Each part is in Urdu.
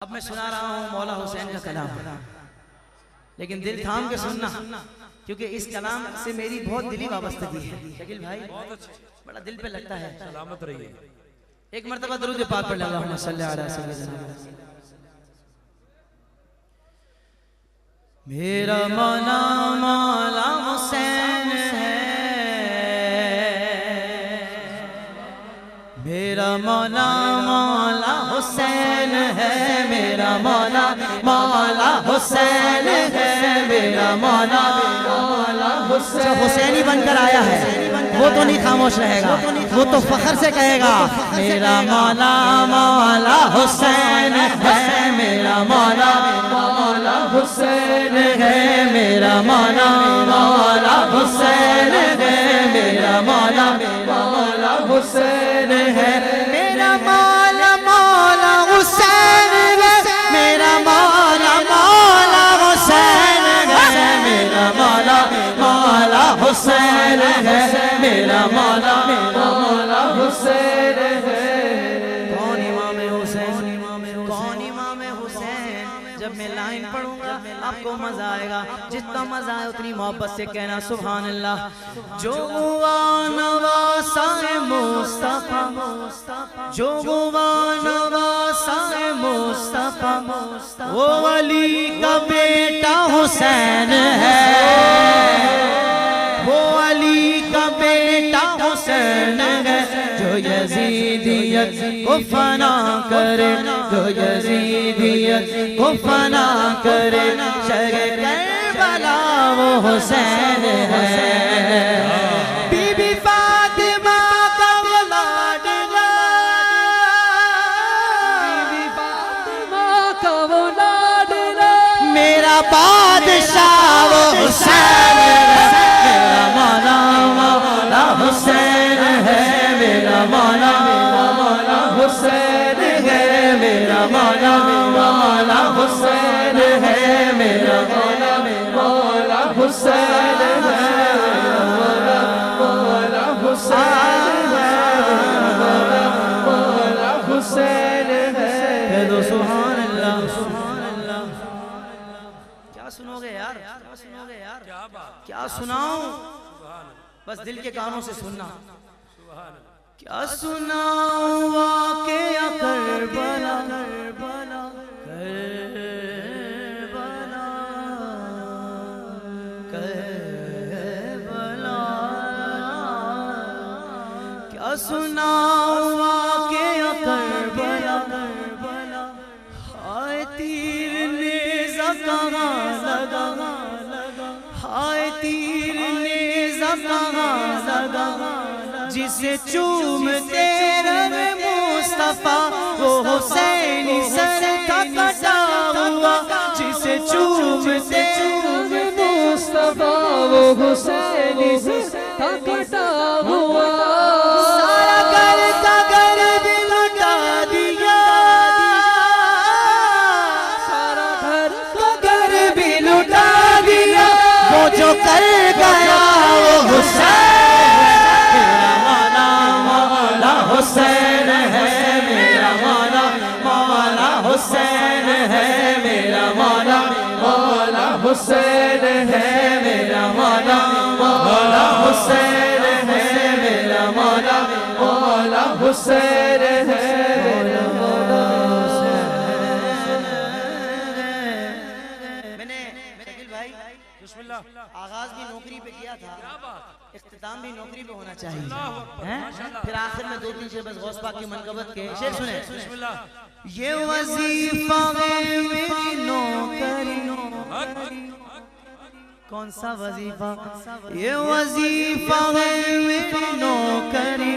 اب میں سنا رہا ہوں مولا حسین کا کلام، لیکن دل تھام کے سننا، کیونکہ اس کلام سے میری بہت دلی وابستگی ہے۔ شکیل بھائی بڑا دل پہ لگتا ہے، سلامت رہیے۔ ایک مرتبہ درود پاک پڑھ اللہم صلی علی سیدنا۔ میرا مولا مولا حسین ہے، میرا مولا مولا حسین ہے، میرا مولا مولا حسین ہے، میرا مولا مولا حسین۔ جو حسینی بن کر آیا ہے وہ تو نہیں خاموش رہے گا، وہ تو فخر سے کہے گا میرا مولا مولا حسین ہے، میرا مولا مولا حسین ہے، میرا مولا مولا حسین ہے، میرا مولا مولا حسین ہے، میرا مولا مولا حسین ہے، میرا مولا مولا حسین ہے، میرا مولا مولا حسین ہے، میرا مولا مولا حسین ہے۔ کون امام حسین، کون امام حسین؟ جب میں لائن پڑھوں گا آپ کو مزہ آئے گا، جتنا مزہ آئے اتنی محبت سے کہنا سبحان اللہ۔ جو ہوا نواسا مصطفیٰ، جو ہوا نواسا مصطفیٰ، وہ علی کا بیٹا حسین ہے، وہ علی کا بیٹا حسین ہے، جو یزیدیت کو فنا کرے، جو یزیدیت کو فنا کرے، شہ کربلا وہ حسین ہے۔ بی بی فاطمہ کا وہ لاڈلا، بی بی فاطمہ کا وہ لاڈلا، میرا بادشاہ وہ حسین ہے، میرا مولا مولا حسین ہے، میرا مولا مولا حسین ہے، میرا مولا مولا حسین ہے، میرا مولا مولا حسین ہے، مولا مولا حسین ہے، مولا حسین ہے۔ کہہ دو سبحان اللہ، سبحان اللہ۔ کیا سنو گے یار، کیا سنو گے یار، کیا سناؤں؟ بس دل کے کانوں سے سننا۔ کیا سناؤں واقعہ کربلا، کربلا، کربلا، کربلا، کیا سناؤں واقعہ کربلا، کربلا، ہائے تیر نیزہ کہاں لگا، ہائے تیر نیزہ کہاں لگا، جسے چومتے رب مصطفیٰ وہ حسینی سر کا کٹا ہوا، جسے چومتے رب مصطفیٰ وہ حسینی سر کا کٹا ہوا، سارا گھر کا گھر بھی لٹا دیا، سارا گھر کا گھر بھی لٹا دیا، وہ جو کر گیا وہ حسین، حسین ہے، میرا مولا مولا حسین ہے، میرا مولا مولا حسین ہے، میرا مولا مولا حسین ہے، میرا مولا مولا حسین ہے، میرا مولا حسین۔ میں نے شکیل بھائی بسم اللہ آغاز بھی نوکری پہ کیا تھا، اختتام بھی نوکری پہ ہونا چاہیے، پھر آخر میں دو تین شعر بس غوث پاک کی منقبت کے شعر سنیں۔ بسم اللہ۔ یہ وظیفہ ہے میری نوکری، کون سا وظیفہ؟ یہ وظیفہ ہے میری نوکری،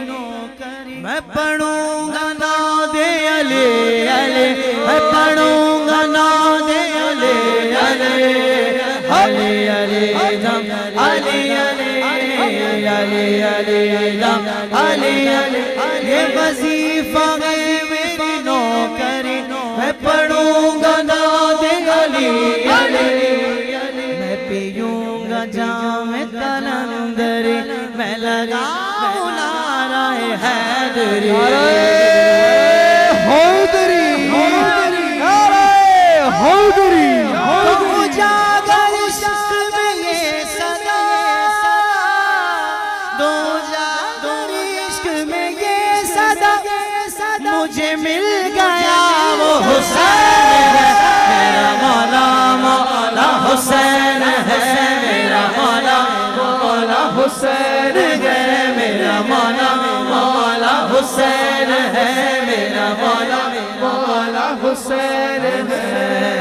میں پڑھوں گا ناد علی علی، میں پڑھوں گا ناد علی علی، علی علی دم علی علی، علی علی دم علی علی، یہ وظیفہ ہے میری نوکری، میں پڑھوں گا ناد علی علی، میں پیوں گا جام قلندری، میں لگاؤں نعرہ حیدری، حیدری، عشق میں یہ صدا مجھے مل گیا وہ حسین ہے میرا مولا مولا حسین ہے میرا مولا مولا حسین ہے میرا مولا مولا حسین ہے میرا مولا مولا حسین ہے